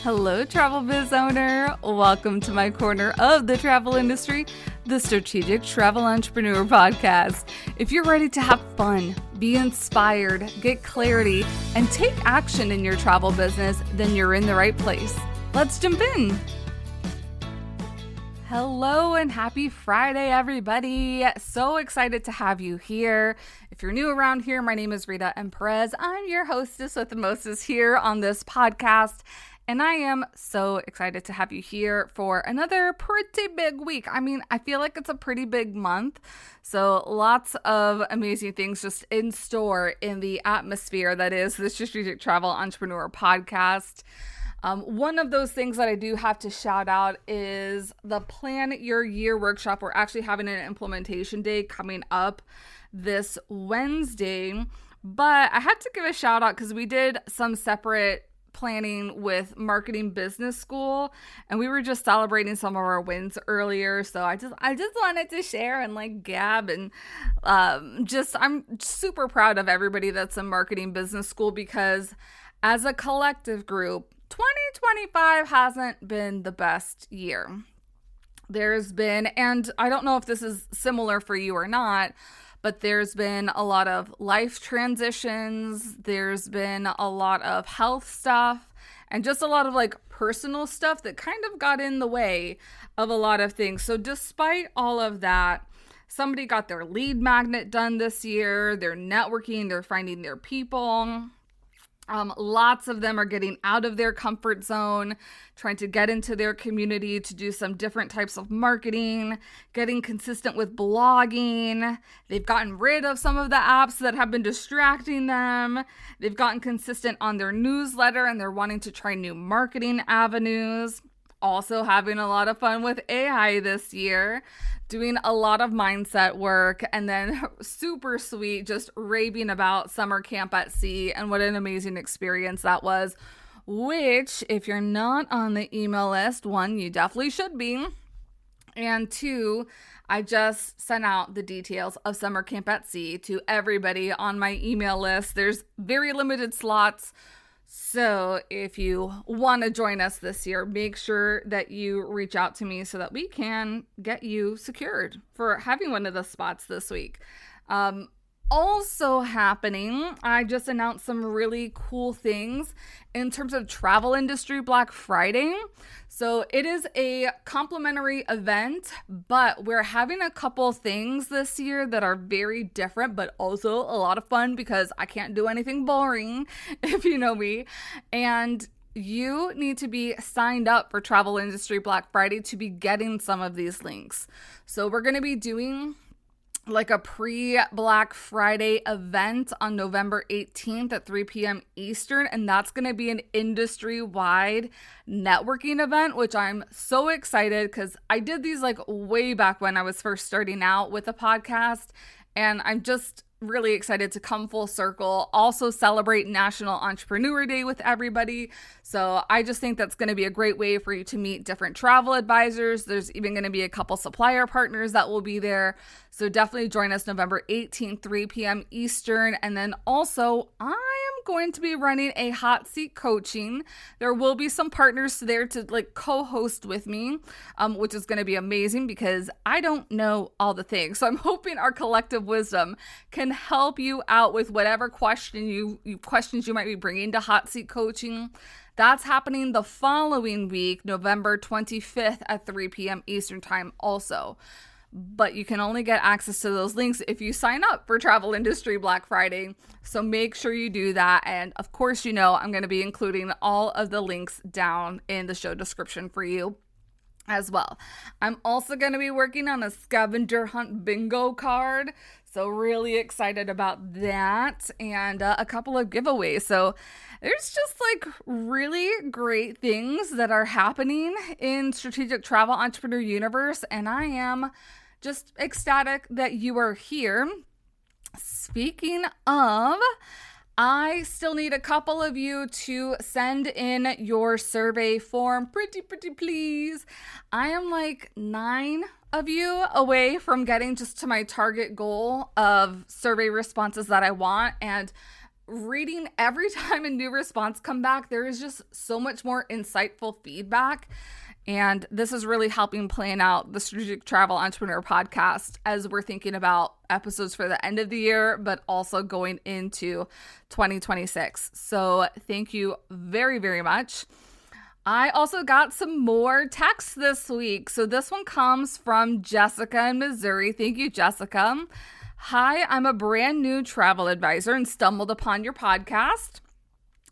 Hello, travel biz owner. Welcome to my corner of the travel industry, the Strategic Travel Entrepreneur Podcast. If you're ready to have fun, be inspired, get clarity, and take action in your travel business, then you're in the right place. Let's jump in. Hello and happy Friday, everybody. So excited to have you here. If you're new around here, my name is Rita M. Perez. I'm your hostess with the mostest here on this podcast. And I am so excited to have you here for another pretty big week. I mean, I feel like it's a pretty big month. So lots of amazing things just in store in the atmosphere that is the Strategic Travel Entrepreneur Podcast. One of those things that I do have to shout out is the Plan Your Year workshop. We're actually having an implementation day coming up this Wednesday. But I had to give a shout out because we did some separate planning with Marketing Business School, and we were just celebrating some of our wins earlier. So I just wanted to share and gab and I'm super proud of everybody that's in Marketing Business School, because as a collective group, 2025 hasn't been the best year. There's been, and I don't know if this is similar for you or not, but there's been a lot of life transitions. There's been a lot of health stuff and just a lot of personal stuff that kind of got in the way of a lot of things. So despite all of that, somebody got their lead magnet done this year. They're networking, they're finding their people. Lots of them are getting out of their comfort zone, trying to get into their community to do some different types of marketing, getting consistent with blogging. They've gotten rid of some of the apps that have been distracting them. They've gotten consistent on their newsletter, and they're wanting to try new marketing avenues. Also having a lot of fun with AI this year, doing a lot of mindset work, and then super sweet, just raving about summer camp at sea and what an amazing experience that was, which if you're not on the email list, one, you definitely should be. And two, I just sent out the details of summer camp at sea to everybody on my email list. There's very limited slots. So if you want to join us this year, make sure that you reach out to me so that we can get you secured for having one of the spots this week. Also happening, I just announced some really cool things in terms of travel industry Black Friday. So it is a complimentary event, but we're having a couple things this year that are very different, but also a lot of fun because I can't do anything boring, if you know me. And you need to be signed up for Travel Industry Black Friday to be getting some of these links. So we're going to be doing a pre-Black Friday event on November 18th at 3 p.m. Eastern. And that's going to be an industry-wide networking event, which I'm so excited because I did these way back when I was first starting out with the podcast. And I'm just really excited to come full circle, also celebrate National Entrepreneur Day with everybody. So I just think that's going to be a great way for you to meet different travel advisors. There's even going to be a couple supplier partners that will be there. So definitely join us November 18th, 3 p.m. Eastern. And then also I am going to be running a hot seat coaching. There will be some partners there to co-host with me, which is going to be amazing because I don't know all the things. So I'm hoping our collective wisdom can help you out with whatever questions you might be bringing to hot seat coaching. That's happening the following week, November 25th at 3 p.m. Eastern time also. But you can only get access to those links if you sign up for Travel Industry Black Friday. So make sure you do that. And of course, I'm going to be including all of the links down in the show description for you as well. I'm also going to be working on a scavenger hunt bingo card. So really excited about that, and a couple of giveaways. So there's just really great things that are happening in Strategic Travel Entrepreneur Universe. And I am just ecstatic that you are here. Speaking of, I still need a couple of you to send in your survey form. Pretty please. I am 9 of you away from getting just to my target goal of survey responses that I want. And reading every time a new response come back, there is just so much more insightful feedback. And this is really helping plan out the Strategic Travel Entrepreneur podcast as we're thinking about episodes for the end of the year, but also going into 2026. So thank you very, very much. I also got some more texts this week. So this one comes from Jessica in Missouri. Thank you, Jessica. Hi, I'm a brand new travel advisor and stumbled upon your podcast.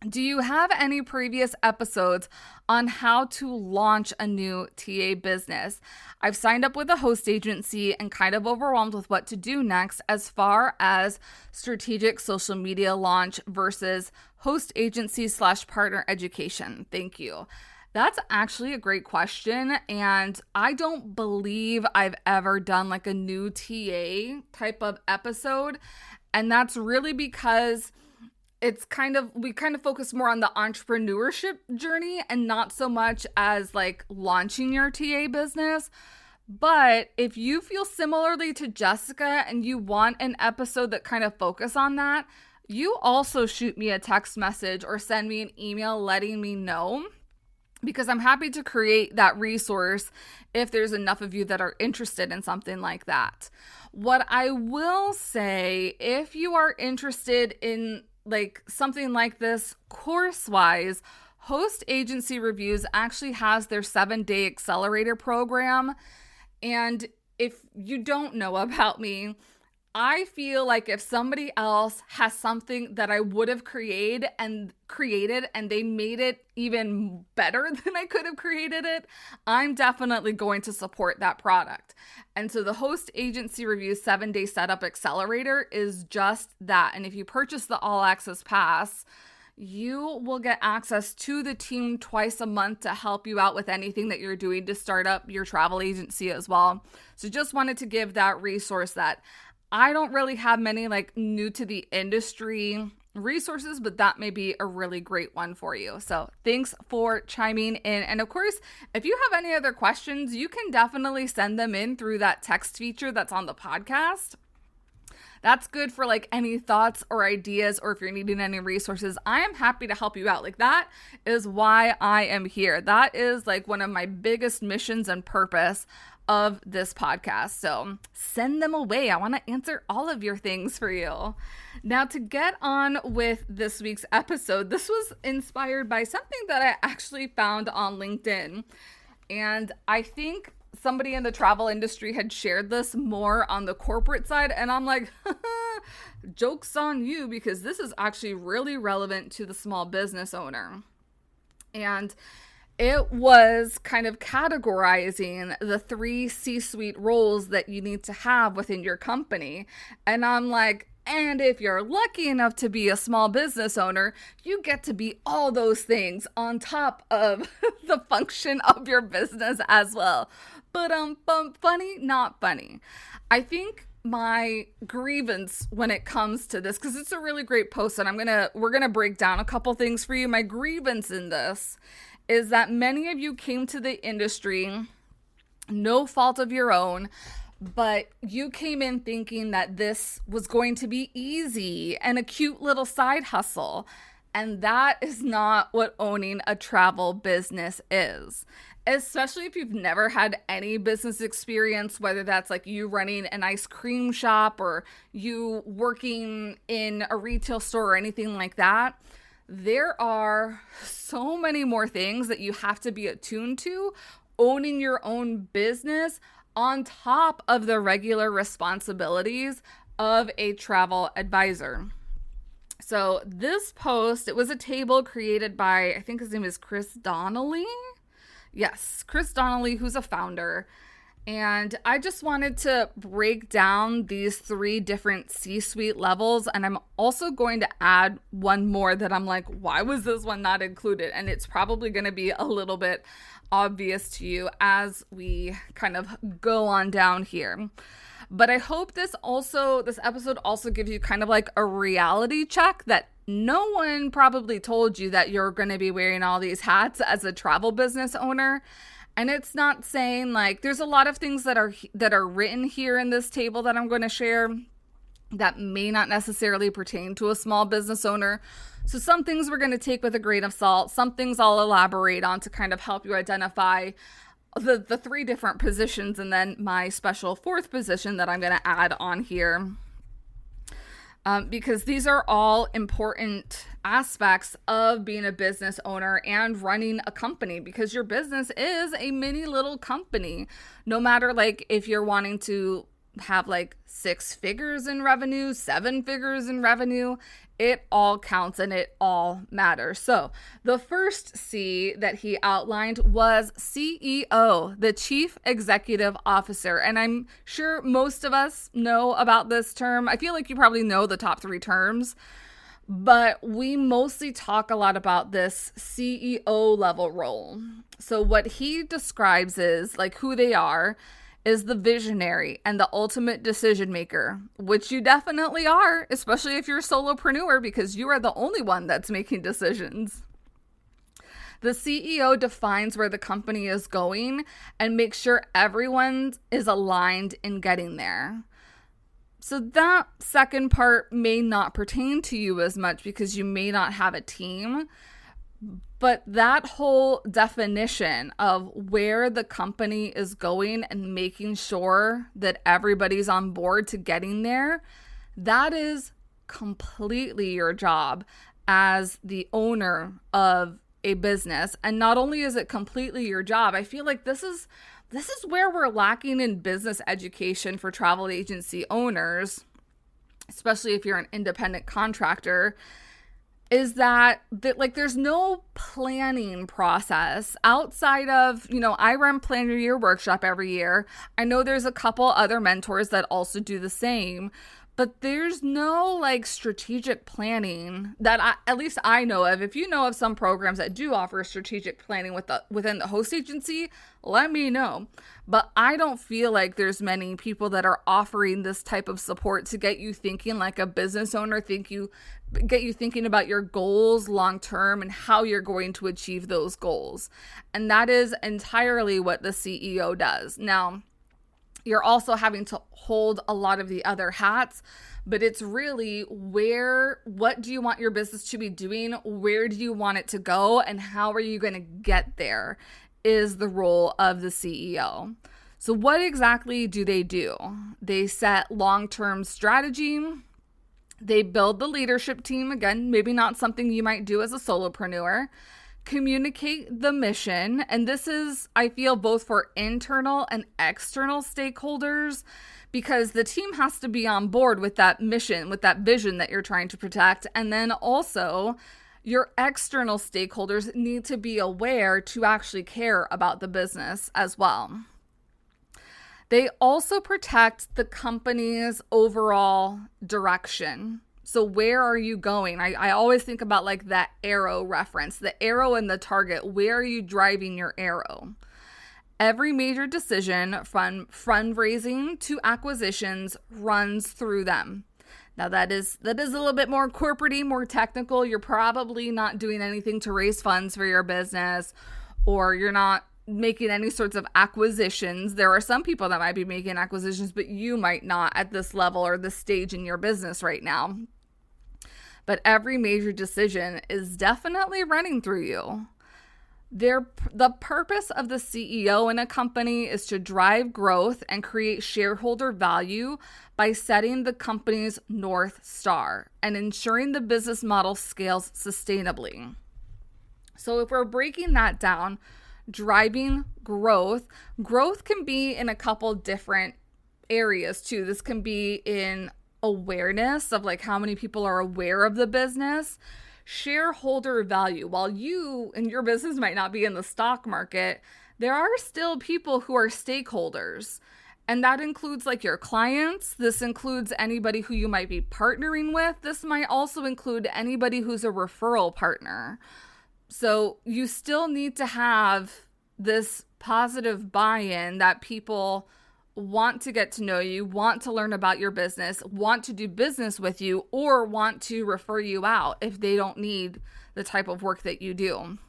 Do you have any previous episodes on how to launch a new TA business? I've signed up with a host agency and kind of overwhelmed with what to do next as far as strategic social media launch versus host agency / partner education. Thank you. That's actually a great question. And I don't believe I've ever done like a new TA type of episode. And that's really because we kind of focus more on the entrepreneurship journey and not so much as like launching your TA business. But if you feel similarly to Jessica and you want an episode that kind of focus on that, you also shoot me a text message or send me an email letting me know, because I'm happy to create that resource if there's enough of you that are interested in something like that. What I will say, if you are interested in like something like this course-wise, Host Agency Reviews actually has their 7-day accelerator program. And if you don't know about me, I feel like if somebody else has something that I would have created and they made it even better than I could have created it, I'm definitely going to support that product. And so the Host Agency Review 7-day setup accelerator is just that. And if you purchase the all access pass, you will get access to the team twice a month to help you out with anything that you're doing to start up your travel agency as well. So just wanted to give that resource that I don't really have many like new to the industry resources, but that may be a really great one for you. So thanks for chiming in. And of course, if you have any other questions, you can definitely send them in through that text feature that's on the podcast. That's good for like any thoughts or ideas, or if you're needing any resources, I am happy to help you out. Like that is why I am here. That is like one of my biggest missions and purpose of this podcast. So send them away. I want to answer all of your things for you. Now, to get on with this week's episode, this was inspired by something that I actually found on LinkedIn. And I think somebody in the travel industry had shared this more on the corporate side. And I'm like, joke's on you, because this is actually really relevant to the small business owner. And it was kind of categorizing the 3 C-suite roles that you need to have within your company. And I'm like, and if you're lucky enough to be a small business owner, you get to be all those things on top of the function of your business as well. But funny, not funny. I think my grievance when it comes to this, because it's a really great post, and we're gonna break down a couple things for you. My grievance in this is that many of you came to the industry, no fault of your own, but you came in thinking that this was going to be easy and a cute little side hustle. And that is not what owning a travel business is. Especially if you've never had any business experience, whether that's like you running an ice cream shop or you working in a retail store or anything like that. There are so many more things that you have to be attuned to owning your own business on top of the regular responsibilities of a travel advisor. So this post, it was a table created by, I think his name is Chris Donnelly. Yes, Chris Donnelly, who's a founder. And I just wanted to break down these 3 different C-suite levels. And I'm also going to add one more that I'm like, why was this one not included? And it's probably going to be a little bit obvious to you as we kind of go on down here. But I hope this episode also gives you kind of like a reality check that no one probably told you that you're going to be wearing all these hats as a travel business owner. And it's not saying like, there's a lot of things that are written here in this table that I'm going to share that may not necessarily pertain to a small business owner. So some things we're going to take with a grain of salt. Some things I'll elaborate on to kind of help you identify the three different positions, and then my special fourth position that I'm going to add on here. Because these are all important aspects of being a business owner and running a company, because your business is a mini little company. No matter like if you're wanting to have like 6 figures in revenue, 7 figures in revenue, it all counts and it all matters. So the first C that he outlined was CEO, the Chief Executive Officer. And I'm sure most of us know about this term. I feel like you probably know the top 3 terms, but we mostly talk a lot about this CEO level role. So what he describes is like who they are is the visionary and the ultimate decision maker, which you definitely are, especially if you're a solopreneur, because you are the only one that's making decisions. The CEO defines where the company is going and makes sure everyone is aligned in getting there. So that second part may not pertain to you as much because you may not have a team. But that whole definition of where the company is going and making sure that everybody's on board to getting there, that is completely your job as the owner of a business. And not only is it completely your job, I feel like this is where we're lacking in business education for travel agency owners, especially if you're an independent contractor, is that like there's no planning process outside of, I run Plan Your Year workshop every year. I know there's a couple other mentors that also do the same, but there's no like strategic planning that at least I know of. If you know of some programs that do offer strategic planning within the host agency, let me know. But I don't feel like there's many people that are offering this type of support to get you thinking like a business owner, get you thinking about your goals long term and how you're going to achieve those goals. And that is entirely what the CEO does. Now, you're also having to hold a lot of the other hats, but it's really what do you want your business to be doing? Where do you want it to go? And how are you going to get there is the role of the CEO. So what exactly do? They set long-term strategy. They build the leadership team. Again, maybe not something you might do as a solopreneur. Communicate the mission. And this is, I feel, both for internal and external stakeholders, because the team has to be on board with that mission, with that vision that you're trying to protect. And then also your external stakeholders need to be aware to actually care about the business as well. They also protect the company's overall direction. So where are you going? I always think about like that arrow reference, the arrow and the target. Where are you driving your arrow? Every major decision from fundraising to acquisitions runs through them. Now that is a little bit more corporate-y, more technical. You're probably not doing anything to raise funds for your business, or you're not making any sorts of acquisitions. There are some people that might be making acquisitions, but you might not at this level or this stage in your business right now. But every major decision is definitely running through you. The purpose of the CEO in a company is to drive growth and create shareholder value by setting the company's North Star and ensuring the business model scales sustainably. So if we're breaking that down, driving growth can be in a couple different areas too. This can be in awareness of like how many people are aware of the business. Shareholder value. While you and your business might not be in the stock market, there are still people who are stakeholders. And that includes like your clients. This includes anybody who you might be partnering with. This might also include anybody who's a referral partner. So you still need to have this positive buy-in that people want to get to know you, want to learn about your business, want to do business with you, or want to refer you out if they don't need the type of work that you do.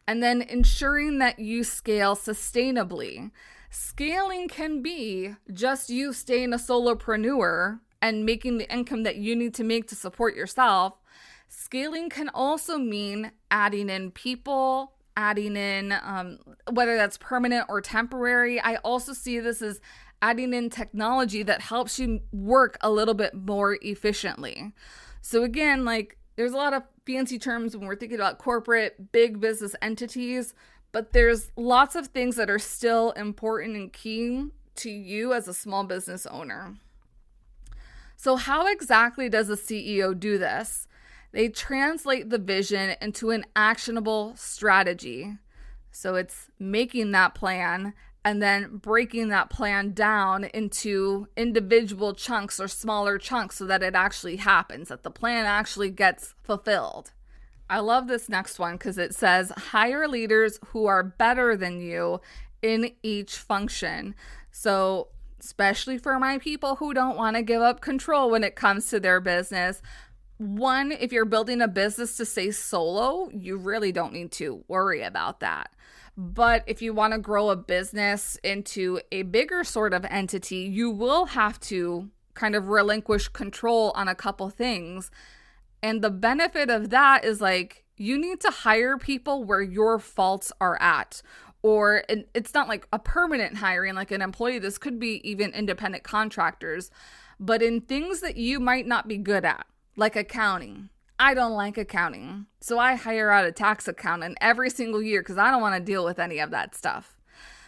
And then ensuring that you scale sustainably. Scaling can be just you staying a solopreneur and making the income that you need to make to support yourself, scaling can also mean adding in people, adding in whether that's permanent or temporary. I also see this as adding in technology that helps you work a little bit more efficiently. So again, like there's a lot of fancy terms when we're thinking about corporate, big business entities, but there's lots of things that are still important and key to you as a small business owner. So how exactly does a CEO do this? They translate the vision into an actionable strategy. So it's making that plan and then breaking that plan down into individual chunks or smaller chunks so that it actually happens, that the plan actually gets fulfilled. I love this next one because it says, hire leaders who are better than you in each function. So especially for my people who don't want to give up control when it comes to their business. One, if you're building a business to stay solo, you really don't need to worry about that. But if you want to grow a business into a bigger sort of entity, you will have to kind of relinquish control on a couple things. And the benefit of that is like, you need to hire people where your faults are at. Or it's not like a permanent hiring, like an employee. This could be even independent contractors. But in things that you might not be good at, like accounting. I don't like accounting. So I hire out a tax accountant every single year because I don't want to deal with any of that stuff.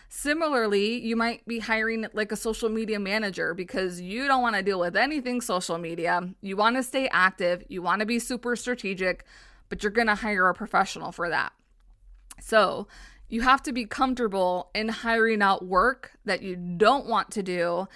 Similarly, you might be hiring like a social media manager because you don't want to deal with anything social media. You want to stay active. You want to be super strategic, but you're going to hire a professional for that. So you have to be comfortable in hiring out work that you don't want to do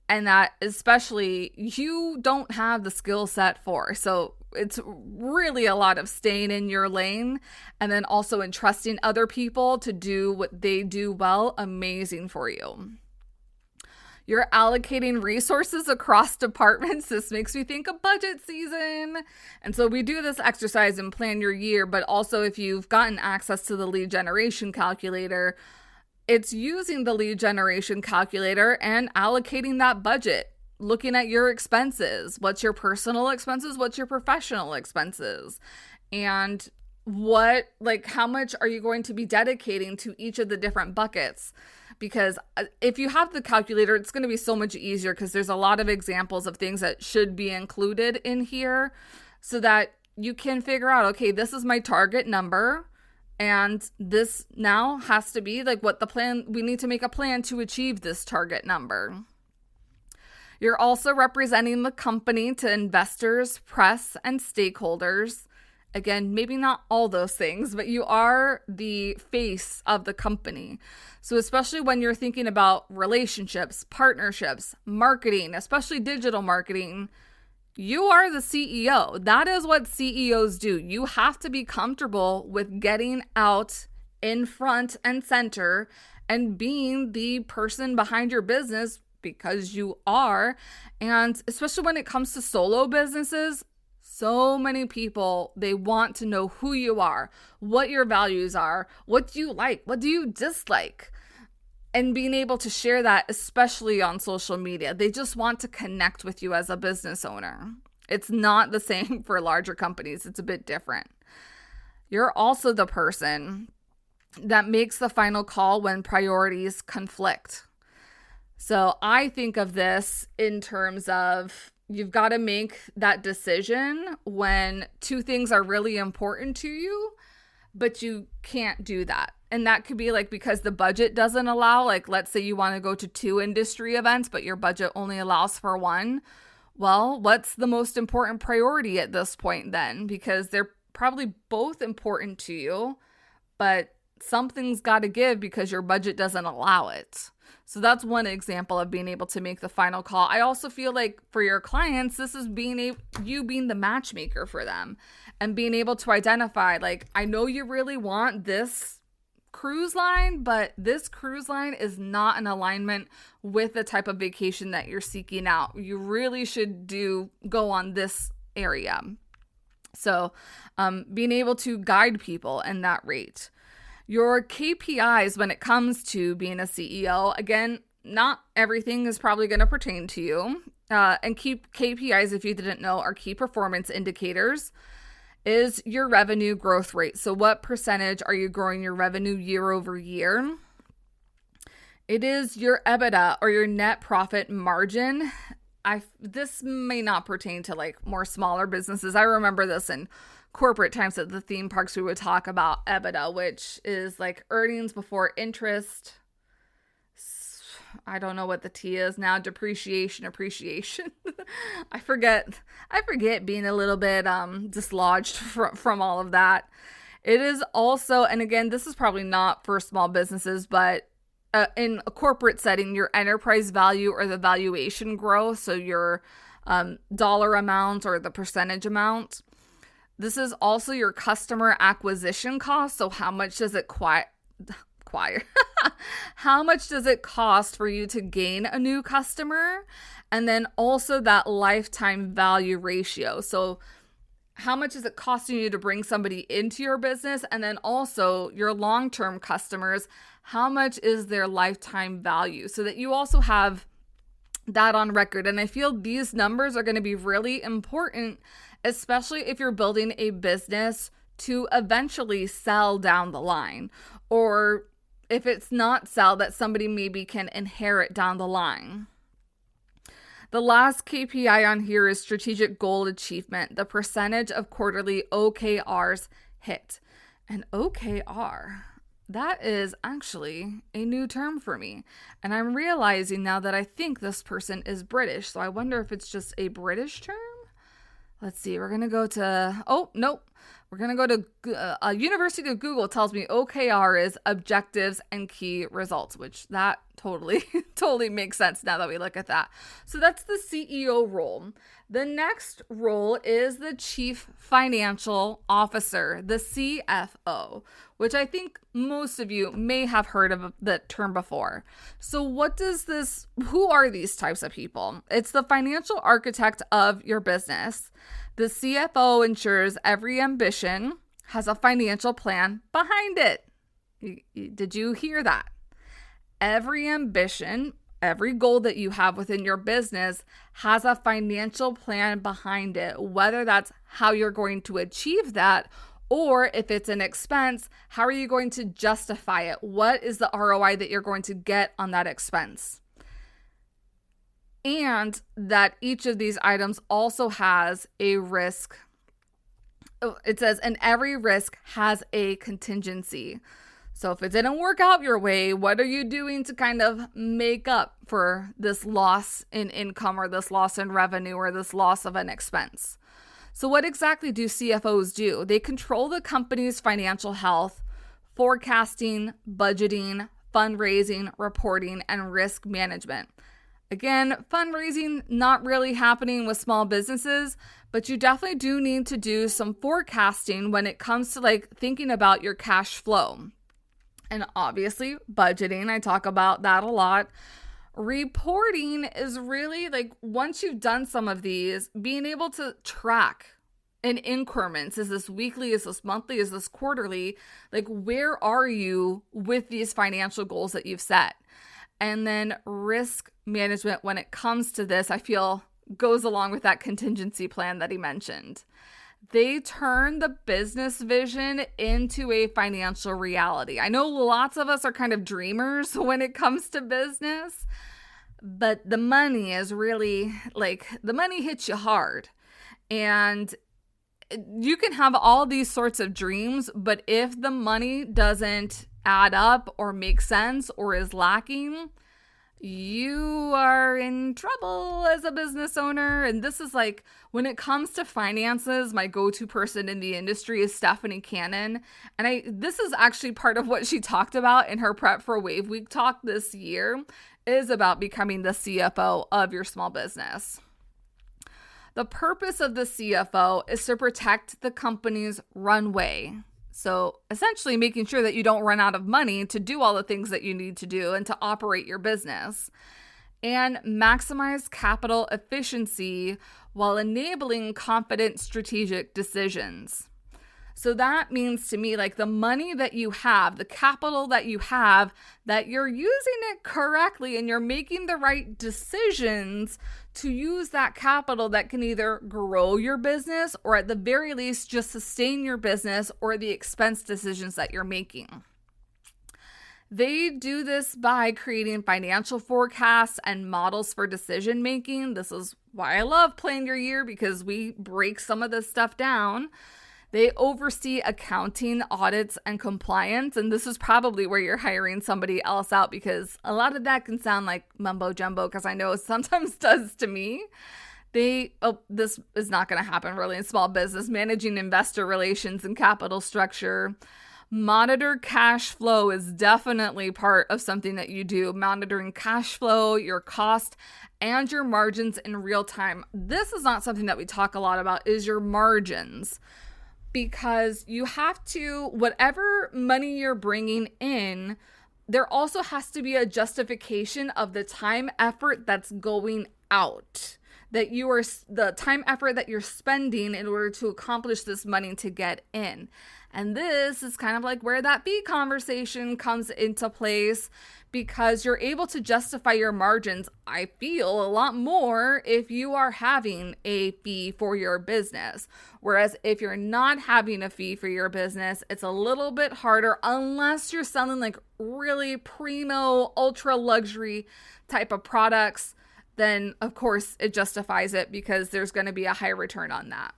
and that especially you don't have the skill set for. So it's really a lot of staying in your lane and then also entrusting other people to do what they do well, amazing for you. You're allocating resources across departments. This makes me think of budget season. And so we do this exercise and plan your year, but also if you've gotten access to the lead generation calculator, it's using the lead generation calculator and allocating that budget, looking at your expenses. What's your personal expenses? What's your professional expenses? And how much are you going to be dedicating to each of the different buckets? Because if you have the calculator, it's going to be so much easier because there's a lot of examples of things that should be included in here so that you can figure out, okay, this is my target number. And this now has to be like what the plan, we need to make a plan to achieve this target number. You're also representing the company to investors, press, and stakeholders. Again, maybe not all those things, but you are the face of the company. So especially when you're thinking about relationships, partnerships, marketing, especially digital marketing, you are the CEO. That is what CEOs do. You have to be comfortable with getting out in front and center and being the person behind your business because you are. And especially when it comes to solo businesses, so many people, they want to know who you are, what your values are, what do you like, what do you dislike, and being able to share that, especially on social media. They just want to connect with you as a business owner. It's not the same for larger companies. It's a bit different. You're also the person that makes the final call when priorities conflict. So I think of this in terms of you've got to make that decision when two things are really important to you, but you can't do that. And that could be like because the budget doesn't allow, like let's say you want to go to 2 industry events, but your budget only allows for 1. Well, what's the most important priority at this point then? Because they're probably both important to you, but something's got to give because your budget doesn't allow it. So that's one example of being able to make the final call. I also feel like for your clients, this is you being the matchmaker for them and being able to identify, like, I know you really want this cruise line, but this cruise line is not in alignment with the type of vacation that you're seeking out. You really should go on this area. So being able to guide people in that rate. Your KPIs when it comes to being a CEO, again, not everything is probably going to pertain to you. and keep KPIs, if you didn't know, are key performance indicators, is your revenue growth rate. So what percentage are you growing your revenue year over year? It is your EBITDA, or your net profit margin. This may not pertain to like more smaller businesses. I remember this in corporate times at the theme parks. We would talk about EBITDA, which is like earnings before interest. I don't know what the T is now. Depreciation, appreciation. I forget being a little bit dislodged from all of that. It is also, and again, this is probably not for small businesses, but in a corporate setting, your enterprise value, or the valuation growth, so your dollar amount or the percentage amount. This is also your customer acquisition cost. So how much does it how much does it cost for you to gain a new customer? And then also that lifetime value ratio. So how much is it costing you to bring somebody into your business? And then also your long-term customers, how much is their lifetime value? So that you also have that on record. And I feel these numbers are going to be really important, especially if you're building a business to eventually sell down the line, or if it's not sell, that somebody maybe can inherit down the line. The last KPI on here is strategic goal achievement, the percentage of quarterly OKRs hit. And OKR, that is actually a new term for me. And I'm realizing now that I think this person is British. So I wonder if it's just a British term. Let's see. We're going to go to, oh, nope. We're going to go to University of Google tells me OKR is objectives and key results, which that totally makes sense now that we look at that. So that's the CEO role. The next role is the Chief Financial Officer, the CFO, which I think most of you may have heard of the term before. So who are these types of people? It's the financial architect of your business. The CFO ensures every ambition has a financial plan behind it. Did you hear that? Every ambition, every goal that you have within your business has a financial plan behind it, whether that's how you're going to achieve that, or if it's an expense, how are you going to justify it? What is the ROI that you're going to get on that expense? And that each of these items also has a risk. It says, and every risk has a contingency. So if it didn't work out your way, what are you doing to kind of make up for this loss in income, or this loss in revenue, or this loss of an expense? So what exactly do CFOs do? They control the company's financial health, forecasting, budgeting, fundraising, reporting, and risk management. Again, fundraising not really happening with small businesses, but you definitely do need to do some forecasting when it comes to like thinking about your cash flow. And obviously budgeting, I talk about that a lot. Reporting is really like, once you've done some of these, being able to track in increments. Is this weekly? Is this monthly? Is this quarterly? Like, where are you with these financial goals that you've set? And then risk management, when it comes to this, I feel goes along with that contingency plan that he mentioned. They turn the business vision into a financial reality. I know lots of us are kind of dreamers when it comes to business, but the money is really like, the money hits you hard. And you can have all these sorts of dreams, but if the money doesn't add up or make sense or is lacking, you are in trouble as a business owner. And this is like, when it comes to finances, my go-to person in the industry is Stephanie Cannon. And this is actually part of what she talked about in her Prep for Wave Week talk this year, is about becoming the CFO of your small business. The purpose of the CFO is to protect the company's runway. So essentially making sure that you don't run out of money to do all the things that you need to do and to operate your business, and maximize capital efficiency while enabling confident strategic decisions. So that means to me, like, the money that you have, the capital that you have, that you're using it correctly and you're making the right decisions to use that capital that can either grow your business or at the very least just sustain your business or the expense decisions that you're making. They do this by creating financial forecasts and models for decision making. This is why I love Plan Your Year, because we break some of this stuff down. They oversee accounting, audits, and compliance. And this is probably where you're hiring somebody else out, because a lot of that can sound like mumbo jumbo, because I know it sometimes does to me. This is not going to happen really in small business. Managing investor relations and capital structure. Monitor cash flow is definitely part of something that you do. Monitoring cash flow, your cost, and your margins in real time. This is not something that we talk a lot about, is your margins. Because you have to, whatever money you're bringing in, there also has to be a justification of the time effort that's going out. The time effort that you're spending in order to accomplish this money to get in. And this is kind of like where that fee conversation comes into place, because you're able to justify your margins, I feel, a lot more if you are having a fee for your business. Whereas if you're not having a fee for your business, it's a little bit harder unless you're selling like really primo, ultra luxury type of products. Then of course it justifies it, because there's going to be a high return on that.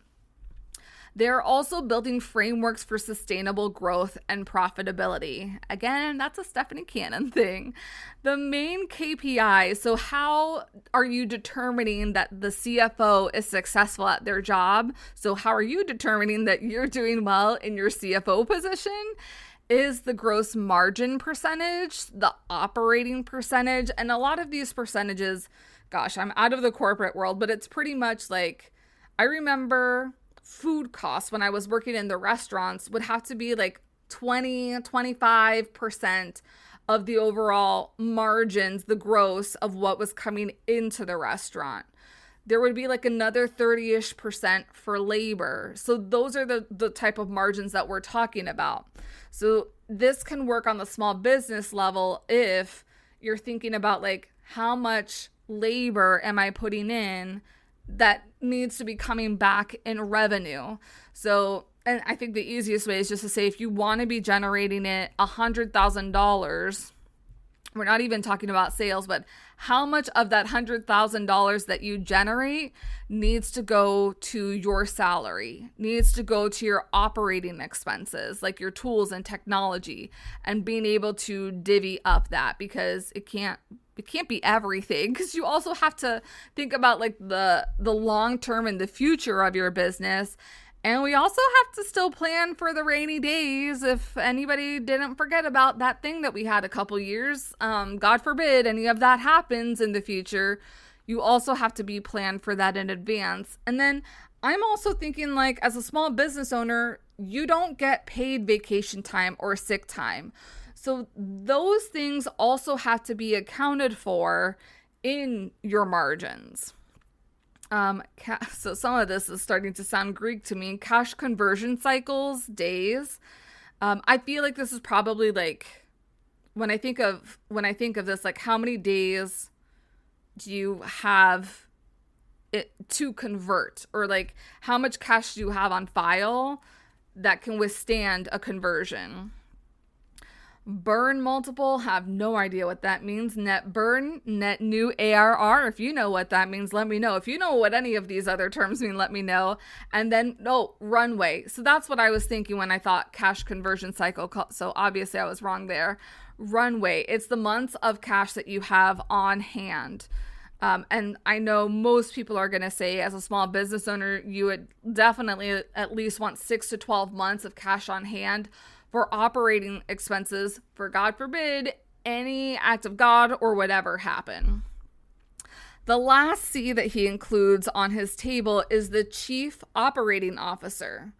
They're also building frameworks for sustainable growth and profitability. Again, that's a Stephanie Cannon thing. The main KPI, so how are you determining that the CFO is successful at their job? So how are you determining that you're doing well in your CFO position? Is the gross margin percentage, the operating percentage, and a lot of these percentages, gosh, I'm out of the corporate world, but it's pretty much like, I remember food costs when I was working in the restaurants would have to be like 25% of the overall margins, the gross of what was coming into the restaurant. There would be like another 30-ish% for labor. So those are the type of margins that we're talking about. So this can work on the small business level if you're thinking about like, how much labor am I putting in that needs to be coming back in revenue. So, and I think the easiest way is just to say, if you want to be generating it $100,000, we're not even talking about sales, but how much of that $100,000 that you generate needs to go to your salary, needs to go to your operating expenses, like your tools and technology, and being able to divvy up that, because it can't be everything, because you also have to think about like the long term and the future of your business. And we also have to still plan for the rainy days. If anybody didn't forget about that thing that we had a couple years, God forbid any of that happens in the future, you also have to be planned for that in advance. And then I'm also thinking, like, as a small business owner, you don't get paid vacation time or sick time. So those things also have to be accounted for in your margins. So some of this is starting to sound Greek to me. Cash conversion cycles, days. I feel like this is probably like, when I think of this, like, how many days do you have it to convert, or like how much cash do you have on file that can withstand a conversion? Burn multiple, have no idea what that means. Net burn, net new ARR. If you know what that means, let me know. If you know what any of these other terms mean, let me know. And then, runway. So that's what I was thinking when I thought cash conversion cycle. So obviously I was wrong there. Runway, it's the months of cash that you have on hand. And I know most people are going to say, as a small business owner, you would definitely at least want 6 to 12 months of cash on hand for operating expenses, for God forbid any act of God or whatever happen. The last C that he includes on his table is the Chief Operating Officer.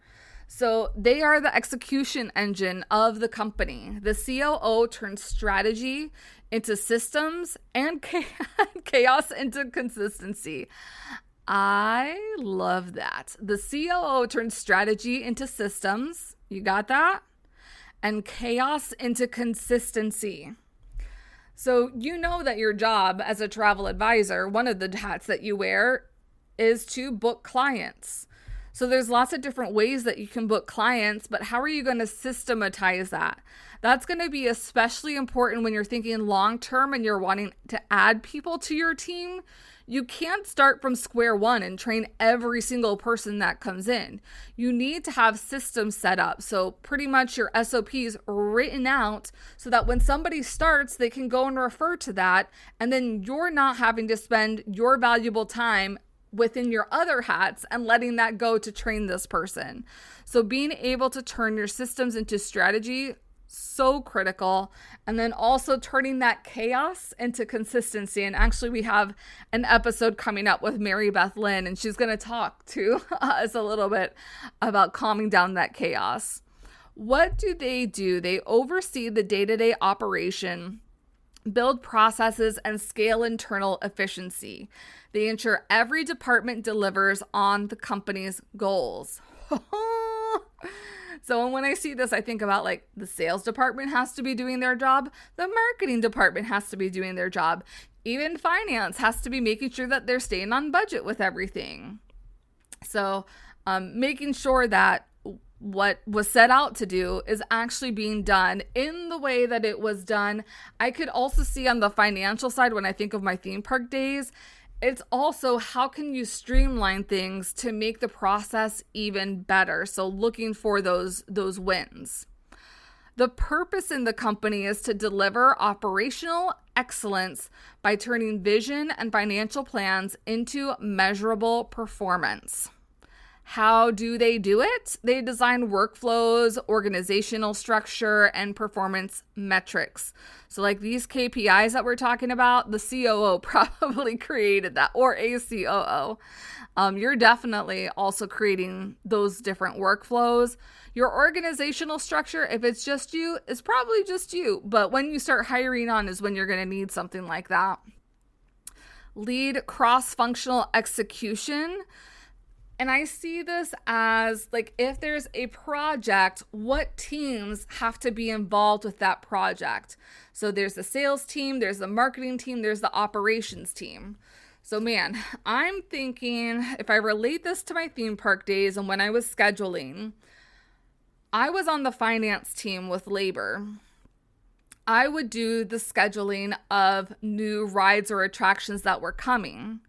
So they are the execution engine of the company. The COO turns strategy into systems and chaos into consistency. I love that. The COO turns strategy into systems. You got that? And chaos into consistency. So you know that your job as a travel advisor, one of the hats that you wear is to book clients. So there's lots of different ways that you can book clients, but how are you going to systematize that? That's going to be especially important when you're thinking long term and you're wanting to add people to your team. You can't start from square one and train every single person that comes in. You need to have systems set up. So pretty much your SOPs written out so that when somebody starts, they can go and refer to that. And then you're not having to spend your valuable time within your other hats and letting that go to train this person. So being able to turn your systems into strategy, so critical. And then also turning that chaos into consistency. And actually we have an episode coming up with Mary Beth Lynn, and she's going to talk to us a little bit about calming down that chaos. What do? They oversee the day-to-day operation, build processes, and scale internal efficiency. They ensure every department delivers on the company's goals. So when I see this, I think about like the sales department has to be doing their job. The marketing department has to be doing their job. Even finance has to be making sure that they're staying on budget with everything. So making sure that what was set out to do is actually being done in the way that it was done. I could also see on the financial side, when I think of my theme park days, it's also how can you streamline things to make the process even better. So looking for those wins. The purpose in the company is to deliver operational excellence by turning vision and financial plans into measurable performance. How do they do it? They design workflows, organizational structure, and performance metrics. So like these KPIs that we're talking about, the COO probably created that, or a COO. You're definitely also creating those different workflows. Your organizational structure, if it's just you, is probably just you. But when you start hiring on is when you're going to need something like that. Lead cross-functional execution. And I see this as like if there's a project, what teams have to be involved with that project? So there's the sales team, there's the marketing team, there's the operations team. So man, I'm thinking if I relate this to my theme park days and when I was scheduling, I was on the finance team with labor. I would do the scheduling of new rides or attractions that were coming.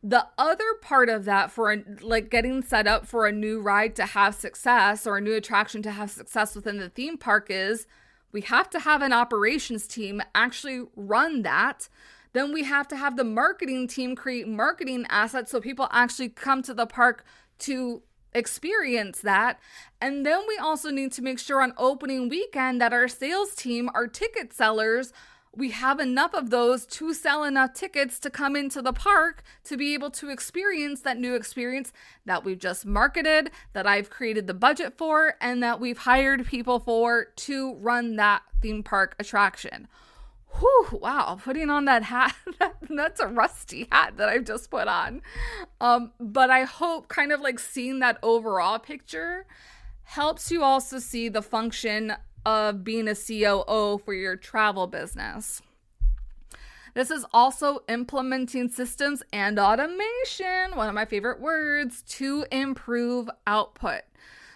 The other part of that for like getting set up for a new ride to have success or a new attraction to have success within the theme park is we have to have an operations team actually run that. Then we have to have the marketing team create marketing assets so people actually come to the park to experience that. And then we also need to make sure on opening weekend that our sales team, our ticket sellers, we have enough of those to sell enough tickets to come into the park to be able to experience that new experience that we've just marketed, that I've created the budget for, and that we've hired people for to run that theme park attraction. Whew, wow, putting on that hat, that's a rusty hat that I've just put on. But I hope kind of like seeing that overall picture helps you also see the function of being a COO for your travel business. This is also implementing systems and automation, one of my favorite words, to improve output.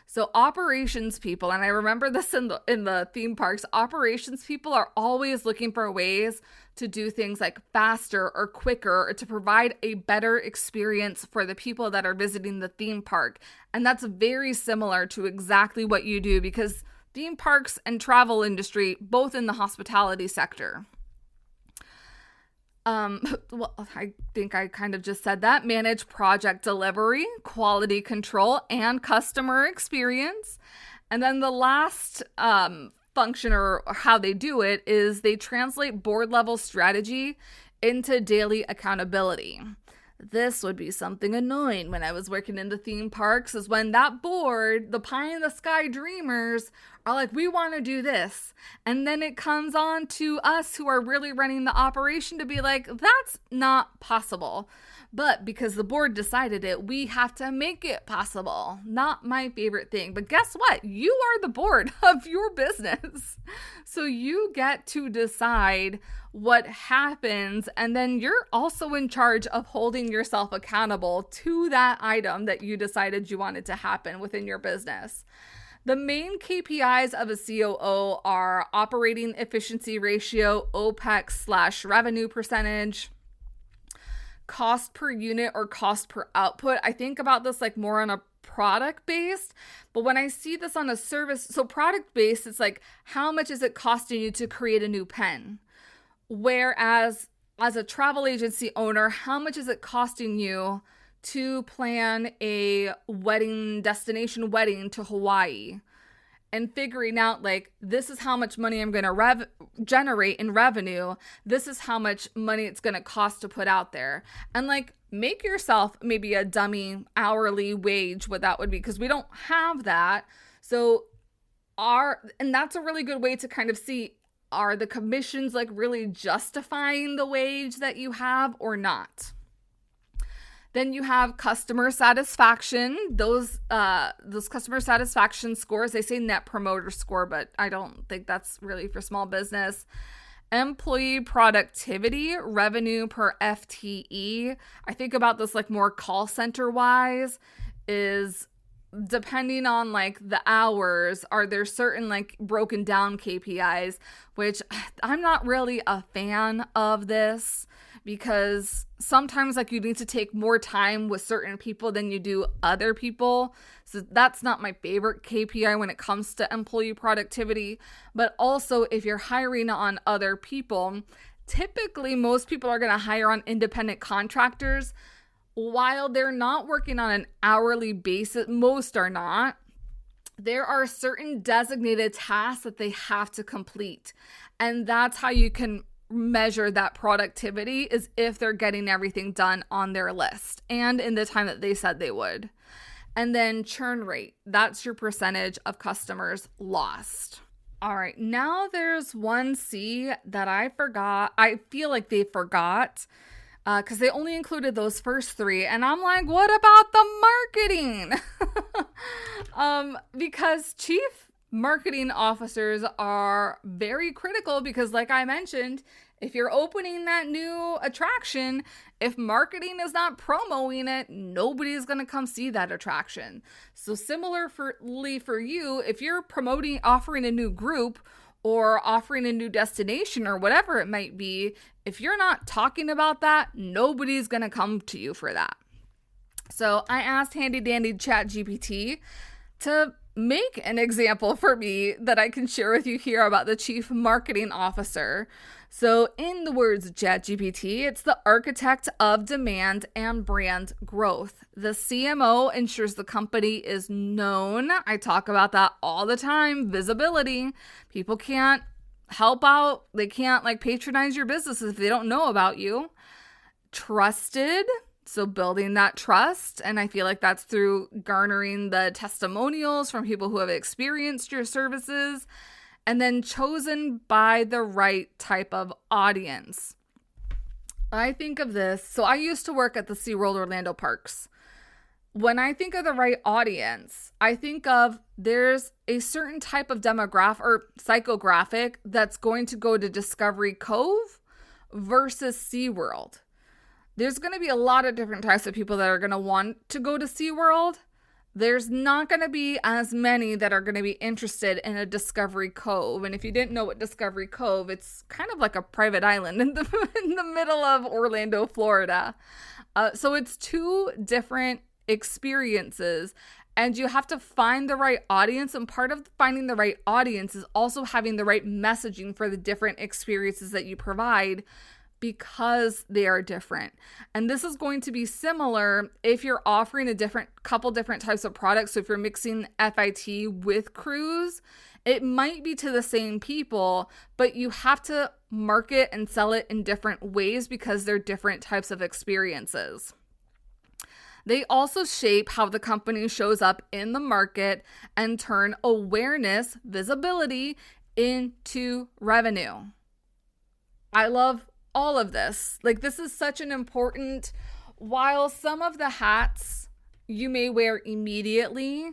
So operations people, and I remember this in the theme parks, operations people are always looking for ways to do things like faster or quicker or to provide a better experience for the people that are visiting the theme park. And that's very similar to exactly what you do because theme parks and travel industry, both in the hospitality sector. Well, I think I kind of just said that. Manage project delivery, quality control, and customer experience. And then the last function or how they do it is they translate board level strategy into daily accountability. This would be something annoying when I was working in the theme parks, is when that board, the pie in the sky dreamers, are like, we want to do this. And then it comes on to us who are really running the operation to be like, that's not possible. But because the board decided it, we have to make it possible. Not my favorite thing. But guess what? You are the board of your business. So you get to decide what happens. And then you're also in charge of holding yourself accountable to that item that you decided you wanted to happen within your business. The main KPIs of a COO are operating efficiency ratio, OPEX/revenue percentage, cost per unit or cost per output. I think about this like more on a product based, but when I see this on a service, so product based, it's like, how much is it costing you to create a new pen? Whereas as a travel agency owner, how much is it costing you to plan a destination wedding to Hawaii? And figuring out like, this is how much money I'm going to generate in revenue. This is how much money it's going to cost to put out there. And like, make yourself maybe a dummy hourly wage, what that would be, because we don't have that. So and that's a really good way to kind of see, are the commissions like really justifying the wage that you have or not? Then you have customer satisfaction. Those customer satisfaction scores, they say net promoter score, but I don't think that's really for small business. Employee productivity, revenue per FTE. I think about this like more call center wise, is depending on like the hours, are there certain like broken down KPIs, which I'm not really a fan of this, because sometimes like you need to take more time with certain people than you do other people. So that's not my favorite KPI when it comes to employee productivity. But also if you're hiring on other people, typically most people are going to hire on independent contractors. While they're not working on an hourly basis, most are not, there are certain designated tasks that they have to complete. And that's how you can measure that productivity, is if they're getting everything done on their list and in the time that they said they would. And then churn rate, that's your percentage of customers lost. All right, now there's one C that I forgot. I feel like they forgot because they only included those first three. And I'm like, what about the marketing? Because chief marketing officers are very critical, because like I mentioned, if you're opening that new attraction, if marketing is not promoting it, nobody's going to come see that attraction. So similarly for you, if you're offering a new group or offering a new destination or whatever it might be, if you're not talking about that, nobody's going to come to you for that. So I asked handy dandy ChatGPT to make an example for me that I can share with you here about the chief marketing officer. So in the words of ChatGPT, it's the architect of demand and brand growth. The CMO ensures the company is known. I talk about that all the time. Visibility. People can't help out. They can't like patronize your business if they don't know about you. Trusted. So building that trust, and I feel like that's through garnering the testimonials from people who have experienced your services, and then chosen by the right type of audience. I think of this, so I used to work at the SeaWorld Orlando parks. When I think of the right audience, I think of there's a certain type of demographic or psychographic that's going to go to Discovery Cove versus SeaWorld. There's going to be a lot of different types of people that are going to want to go to SeaWorld. There's not going to be as many that are going to be interested in a Discovery Cove. And if you didn't know what Discovery Cove, it's kind of like a private island in the middle of Orlando, Florida. So it's two different experiences, and you have to find the right audience. And part of finding the right audience is also having the right messaging for the different experiences that you provide, because they are different. And this is going to be similar if you're offering a couple different types of products. So if you're mixing FIT with cruise, it might be to the same people, but you have to market and sell it in different ways because they're different types of experiences. They also shape how the company shows up in the market and turn awareness, visibility into revenue. I love all of this. Like, this is such an important, while some of the hats you may wear immediately,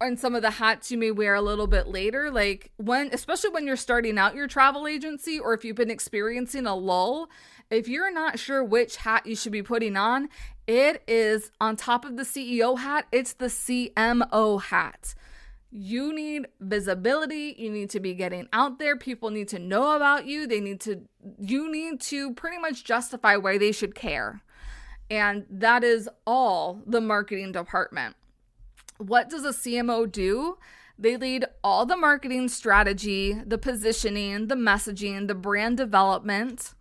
and some of the hats you may wear a little bit later, like especially when you're starting out your travel agency, or if you've been experiencing a lull, if you're not sure which hat you should be putting on, it is on top of the CEO hat, it's the CMO hat. You need visibility. You need to be getting out there. People need to know about you. You need to pretty much justify why they should care. And that is all the marketing department. What does a CMO do? They lead all the marketing strategy, the positioning, the messaging, the brand development,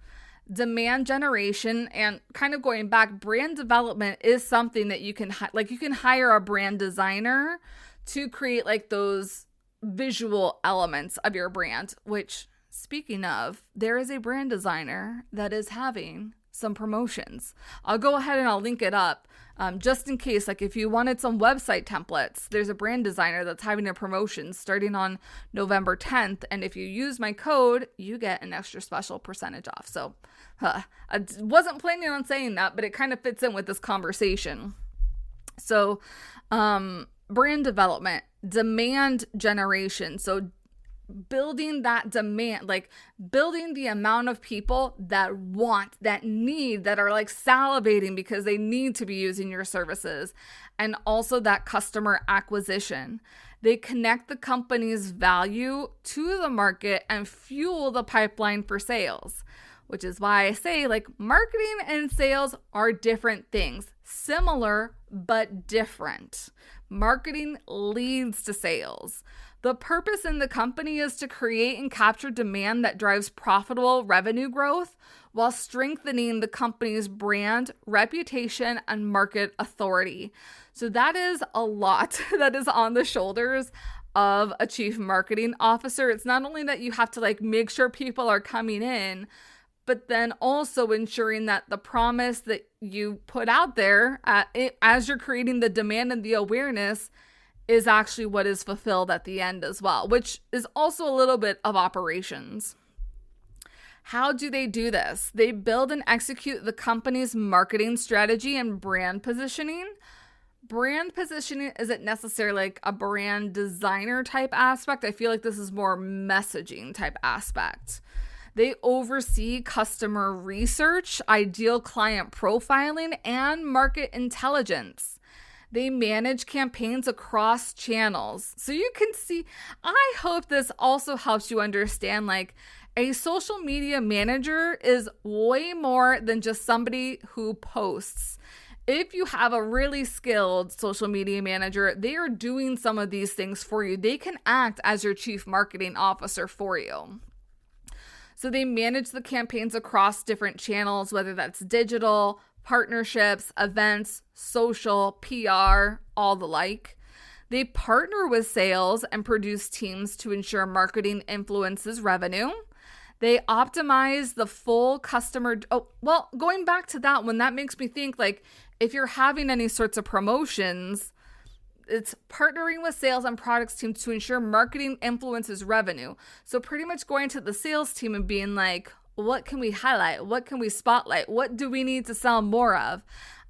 demand generation, and kind of going back, brand development is something that you can hire a brand designer to create like those visual elements of your brand, which, speaking of, there is a brand designer that is having some promotions. I'll go ahead and I'll link it up just in case, like if you wanted some website templates, there's a brand designer that's having a promotion starting on November 10th. And if you use my code, you get an extra special percentage off. So I wasn't planning on saying that, but it kind of fits in with this conversation. So brand development, demand generation. So building that demand, like building the amount of people that want, that need, that are like salivating because they need to be using your services. And also that customer acquisition. They connect the company's value to the market and fuel the pipeline for sales, which is why I say like marketing and sales are different things, similar but different. Marketing leads to sales. The purpose in the company is to create and capture demand that drives profitable revenue growth while strengthening the company's brand, reputation, and market authority. So that is a lot that is on the shoulders of a chief marketing officer. It's not only that you have to like make sure people are coming in, but then also ensuring that the promise that you put out there as you're creating the demand and the awareness is actually what is fulfilled at the end as well, which is also a little bit of operations. How do they do this? They build and execute the company's marketing strategy and brand positioning. Brand positioning isn't necessarily like a brand designer type aspect. I feel like this is more messaging type aspect. They oversee customer research, ideal client profiling, and market intelligence. They manage campaigns across channels. So you can see, I hope this also helps you understand, like a social media manager is way more than just somebody who posts. If you have a really skilled social media manager, they are doing some of these things for you. They can act as your chief marketing officer for you. So they manage the campaigns across different channels, whether that's digital, partnerships, events, social, PR, all the like. They partner with sales and produce teams to ensure marketing influences revenue. They optimize the full customer. Going back to that one, that makes me think like if you're having any sorts of promotions, it's partnering with sales and products teams to ensure marketing influences revenue. So pretty much going to the sales team and being like, what can we highlight? What can we spotlight? What do we need to sell more of?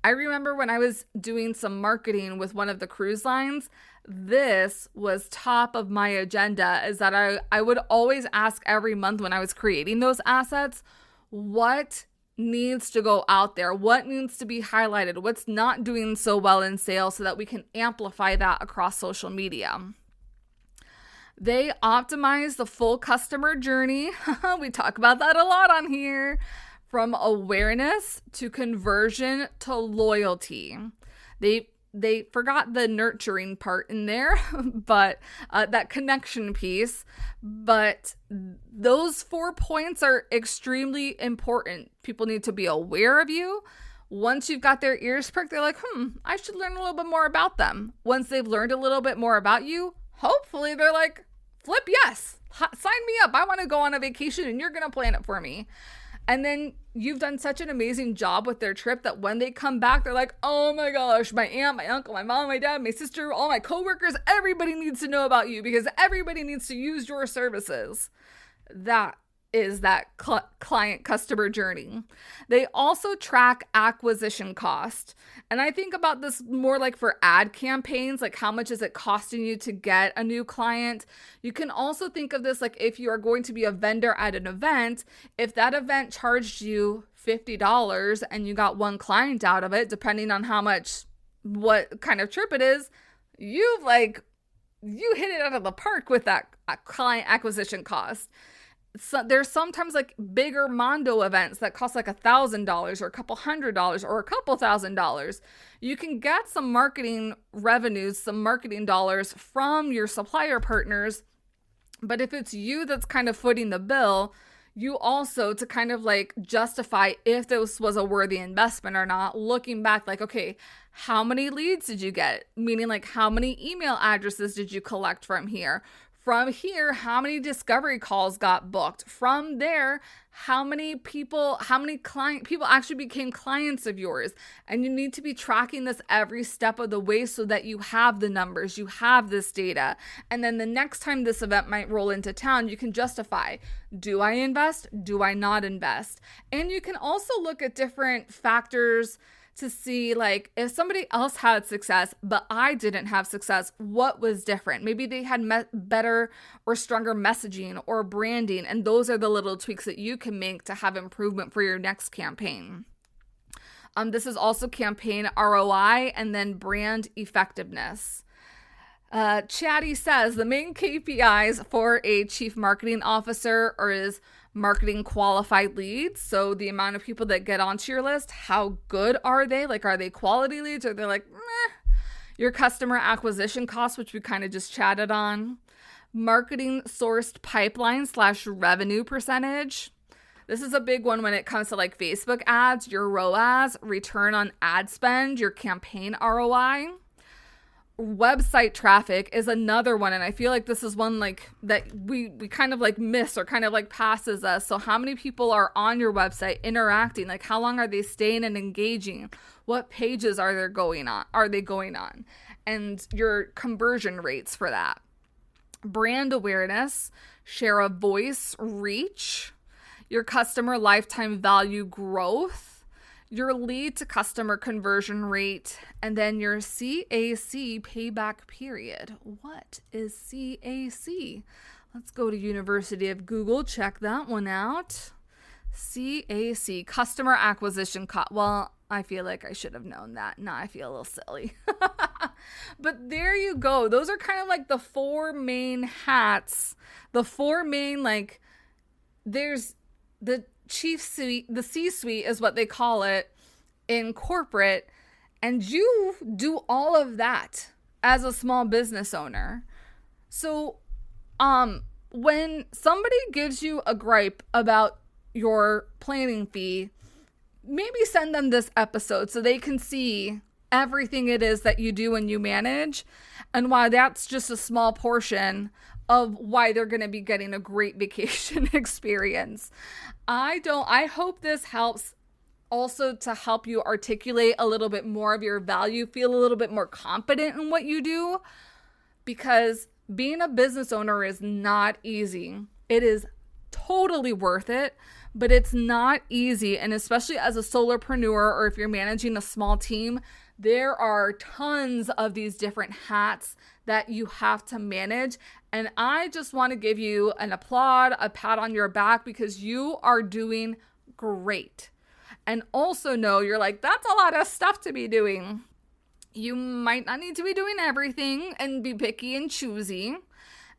I remember when I was doing some marketing with one of the cruise lines, this was top of my agenda, is that I would always ask every month when I was creating those assets, what needs to go out there? What needs to be highlighted? What's not doing so well in sales so that we can amplify that across social media? They optimize the full customer journey. We talk about that a lot on here. From awareness to conversion to loyalty. They forgot the nurturing part in there, but that connection piece. But those 4 points are extremely important. People need to be aware of you. Once you've got their ears perked, they're like, I should learn a little bit more about them. Once they've learned a little bit more about you, hopefully they're like, flip yes, sign me up. I want to go on a vacation and you're going to plan it for me. And then you've done such an amazing job with their trip that when they come back, they're like, oh my gosh, my aunt, my uncle, my mom, my dad, my sister, all my coworkers, everybody needs to know about you because everybody needs to use your services. That is that client customer journey. They also track acquisition cost. And I think about this more like for ad campaigns, like how much is it costing you to get a new client? You can also think of this like if you are going to be a vendor at an event, if that event charged you $50 and you got one client out of it, depending on what kind of trip it is, you hit it out of the park with that client acquisition cost. So there's sometimes like bigger Mondo events that cost like $1,000 or a couple $100 or a couple $1,000. You can get some marketing revenues, some marketing dollars from your supplier partners. But if it's you that's kind of footing the bill, you also to kind of like justify if this was a worthy investment or not, looking back like, okay, how many leads did you get? Meaning like how many email addresses did you collect from here? From here, how many discovery calls got booked? From there, how many people actually became clients of yours? And you need to be tracking this every step of the way so that you have the numbers, you have this data. And then the next time this event might roll into town, you can justify, do I invest? Do I not invest? And you can also look at different factors to see like if somebody else had success, but I didn't have success, what was different? Maybe they had better or stronger messaging or branding. And those are the little tweaks that you can make to have improvement for your next campaign. This is also campaign ROI and then brand effectiveness. Chatty says the main KPIs for a chief marketing officer is marketing qualified leads. So the amount of people that get onto your list, how good are they? Like, are they quality leads or they're like, meh? Your customer acquisition costs, which we kind of just chatted on. Marketing sourced pipeline / revenue percentage. This is a big one when it comes to like Facebook ads, your ROAS, return on ad spend, your campaign ROI. Website traffic is another one, and I feel like this is one like that we kind of like miss or kind of like passes us. So how many people are on your website interacting? Like how long are they staying and engaging? What pages are they going on? And your conversion rates for that. Brand awareness, share of voice, reach, your customer lifetime value growth, your lead to customer conversion rate, and then your CAC payback period. What is CAC? Let's go to University of Google, check that one out. CAC, customer acquisition cost. Well, I feel like I should have known that. Now I feel a little silly. But there you go. Those are kind of like the four main hats. The four main, like, there's the chief suite, the C-suite is what they call it in corporate. And you do all of that as a small business owner. So, when somebody gives you a gripe about your planning fee, maybe send them this episode so they can see everything it is that you do and you manage and why that's just a small portion of why they're going to be getting a great vacation experience. I hope this helps also to help you articulate a little bit more of your value, feel a little bit more confident in what you do, because being a business owner is not easy. It is totally worth it, but it's not easy. And especially as a solopreneur or if you're managing a small team, there are tons of these different hats that you have to manage. And I just want to give you an applaud, a pat on your back, because you are doing great. And also know you're like, that's a lot of stuff to be doing. You might not need to be doing everything and be picky and choosy.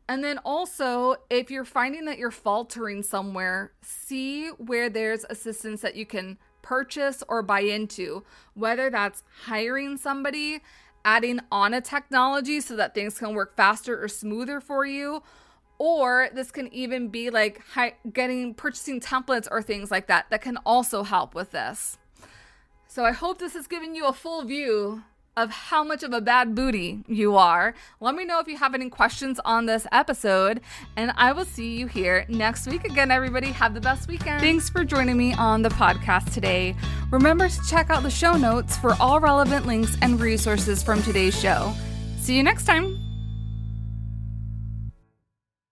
And then also, if you're finding that you're faltering somewhere, see where there's assistance that you can purchase or buy into, whether that's hiring somebody, adding on a technology so that things can work faster or smoother for you, or this can even be like purchasing templates or things like that can also help with this. So I hope this has given you a full view of how much of a bad booty you are. Let me know if you have any questions on this episode, and I will see you here next week. Again, everybody, have the best weekend. Thanks for joining me on the podcast today. Remember to check out the show notes for all relevant links and resources from today's show. See you next time.